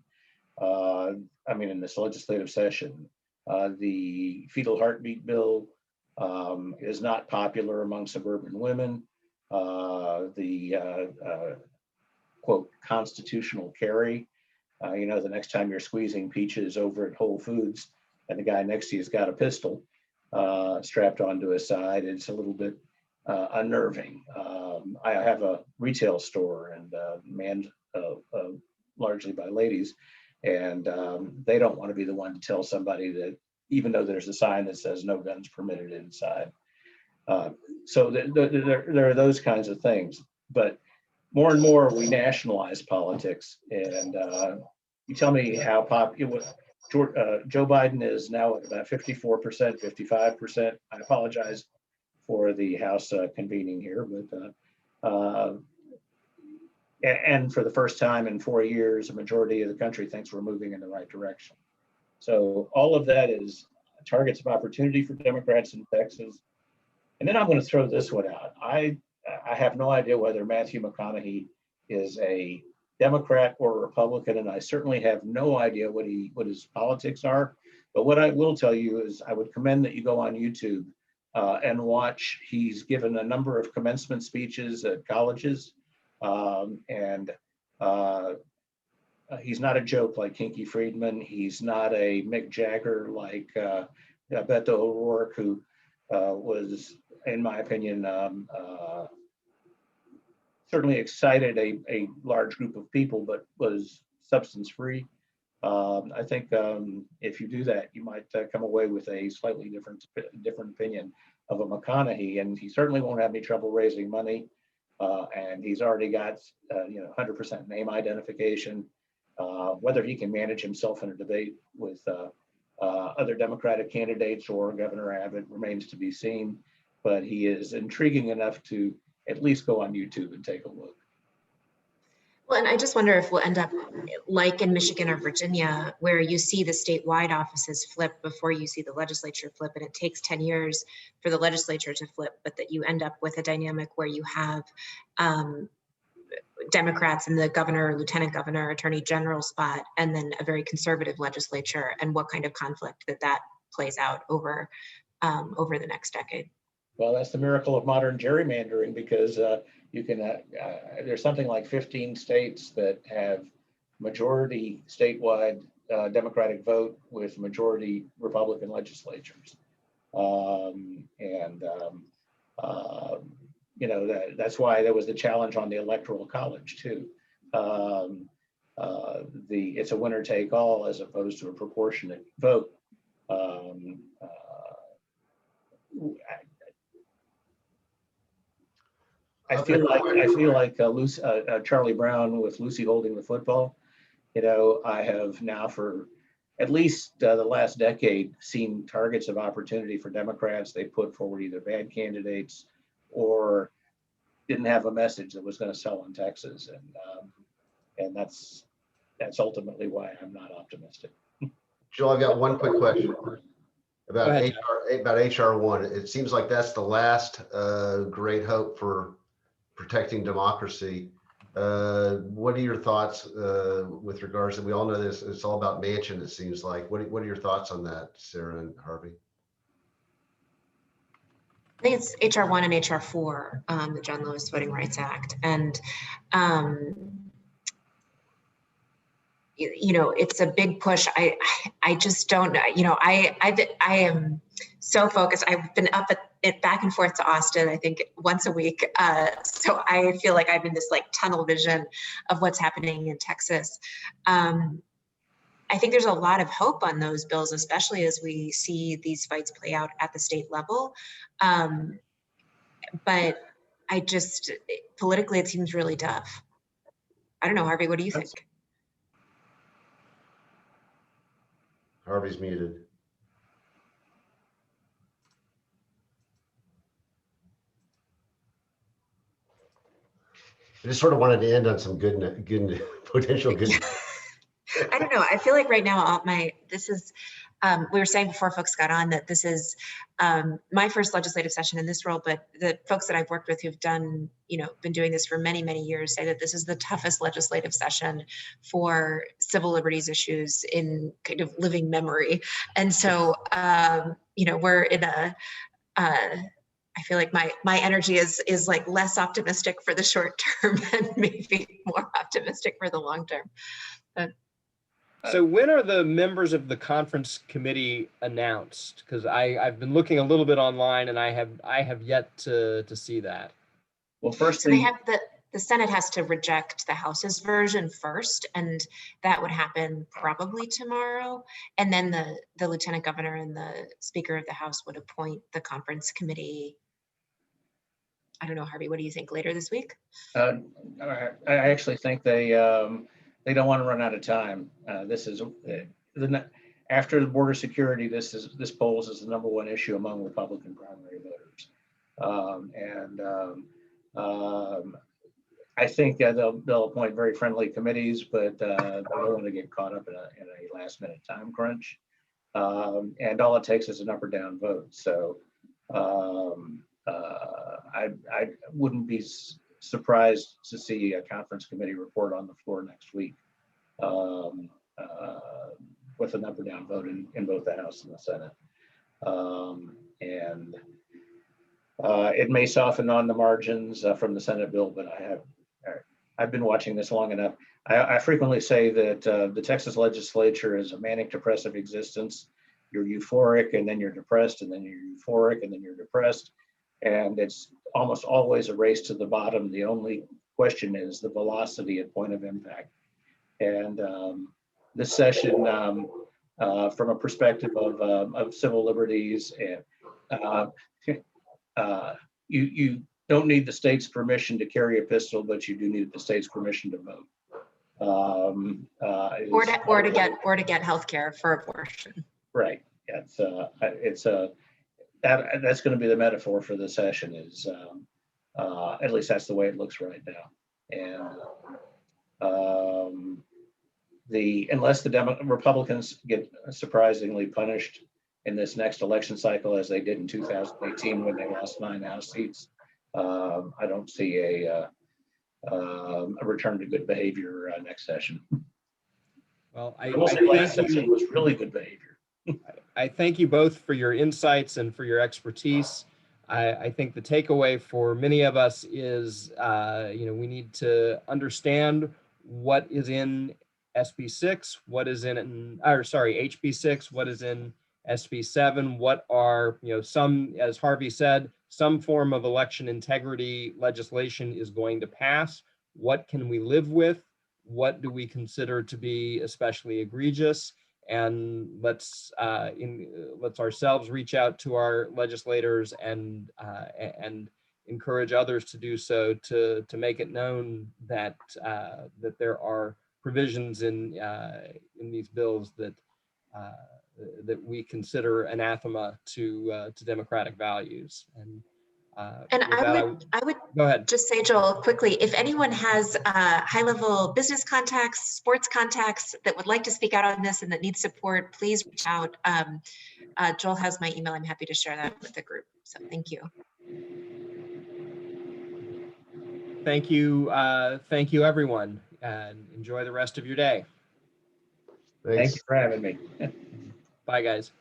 In this legislative session. The fetal heartbeat bill is not popular among suburban women. Quote, constitutional carry. The next time you're squeezing peaches over at Whole Foods and the guy next to you's got a pistol strapped onto his side, it's a little bit unnerving. I have a retail store and manned largely by ladies, and they don't want to be the one to tell somebody that, even though there's a sign that says no guns permitted inside. So there are those kinds of things, but more and more we nationalize politics, and you tell me how popular. Joe Biden is now at about 54%, 55%. I apologize for the House convening here, but and for the first time in 4 years, a majority of the country thinks we're moving in the right direction. So all of that is targets of opportunity for Democrats in Texas. And then I'm going to throw this one out. I have no idea whether Matthew McConaughey is a Democrat or a Republican, and I certainly have no idea what his politics are. But what I will tell you is I would commend that you go on YouTube and watch. He's given a number of commencement speeches at colleges. He's not a joke like Kinky Friedman. He's not a Mick Jagger like Beto O'Rourke, who was, in my opinion, certainly excited a large group of people, but was substance free. I think if you do that, you might come away with a slightly different opinion of a McConaughey, and he certainly won't have any trouble raising money. And he's already got 100% name identification. Whether he can manage himself in a debate with other Democratic candidates or Governor Abbott remains to be seen, but he is intriguing enough to at least go on YouTube and take a look. Well, and I just wonder if we'll end up like in Michigan or Virginia, where you see the statewide offices flip before you see the legislature flip, and it takes 10 years for the legislature to flip, but that you end up with a dynamic where you have Democrats in the governor, lieutenant governor, attorney general spot, and then a very conservative legislature, and what kind of conflict that plays out over the next decade. Well, that's the miracle of modern gerrymandering, because you can, there's something like 15 states that have majority statewide Democratic vote with majority Republican legislatures. You know, that's why there was the challenge on the Electoral College too. It's a winner take all as opposed to a proportionate vote. I feel like Charlie Brown with Lucy holding the football. You know, I have now for at least the last decade seen targets of opportunity for Democrats. They put forward either bad candidates or didn't have a message that was going to sell in Texas, and that's ultimately why I'm not optimistic. Joel, I've got one quick question about HR 1. It seems like that's the last great hope for protecting democracy. What are your thoughts with regards to, we all know this, it's all about Manchin, it seems like. What are your thoughts on that, Sarah and Harvey? I think it's HR 1 and HR 4, the John Lewis Voting Rights Act. And, you know, it's a big push. I just don't, you know, I am so focused. I've been up at it back and forth to Austin, I think once a week. So I feel like I'm in this like tunnel vision of what's happening in Texas. I think there's a lot of hope on those bills, especially as we see these fights play out at the state level. But I just, politically, it seems really tough. I don't know, Harvey, what do you think? Harvey's muted. I just sort of wanted to end on some good potential good. I don't know. I feel like right now, this is, we were saying before folks got on that this is my first legislative session in this role, but the folks that I've worked with who've done, you know, been doing this for many, many years say that this is the toughest legislative session for civil liberties issues in kind of living memory. And so, you know, we're in a, I feel like my energy is like less optimistic for the short term and maybe more optimistic for the long term. But, so when are the members of the conference committee announced? Because I've been looking a little bit online and I have yet to see that. Well, first so they have the Senate has to reject the House's version first, and that would happen probably tomorrow. And then the lieutenant governor and the Speaker of the House would appoint the conference committee. I don't know, Harvey, what do you think, later this week? I actually think they don't want to run out of time. This is after the border security. This polls as the #1 issue among Republican primary voters, I think they'll appoint very friendly committees, but they don't want to get caught up in a last-minute time crunch. And all it takes is an up or down vote. So I wouldn't be surprised to see a conference committee report on the floor next week with an up or down vote in both the House and the Senate. It may soften on the margins from the Senate bill, but I've been watching this long enough. I frequently say that the Texas legislature is a manic depressive existence. You're euphoric and then you're depressed and then you're euphoric and then you're depressed. And it's almost always a race to the bottom. The only question is the velocity at point of impact. And this session, from a perspective of civil liberties, and you don't need the state's permission to carry a pistol, but you do need the state's permission to vote. Or to get health care for abortion. Right. That's going to be the metaphor for the session. Is at least that's the way it looks right now. And unless the Republicans get surprisingly punished in this next election cycle, as they did in 2018 when they lost 9 House seats, I don't see a return to good behavior next session. Well, I will say last session was really good behavior. I thank you both for your insights and for your expertise. I think the takeaway for many of us is, we need to understand what is in SB 6, what is in, HB 6, what is in SB 7, what are, some, as Harvey said, some form of election integrity legislation is going to pass. What can we live with? What do we consider to be especially egregious? And let's ourselves reach out to our legislators and encourage others to do so, to make it known that that there are provisions in these bills that that we consider anathema to democratic values. And with that, I would go ahead. just say, Joel, quickly, if anyone has high-level business contacts, sports contacts that would like to speak out on this and that need support, please reach out. Joel has my email. I'm happy to share that with the group. So thank you. Thank you, everyone, and enjoy the rest of your day. Thanks. Thank you for having me. Bye, guys.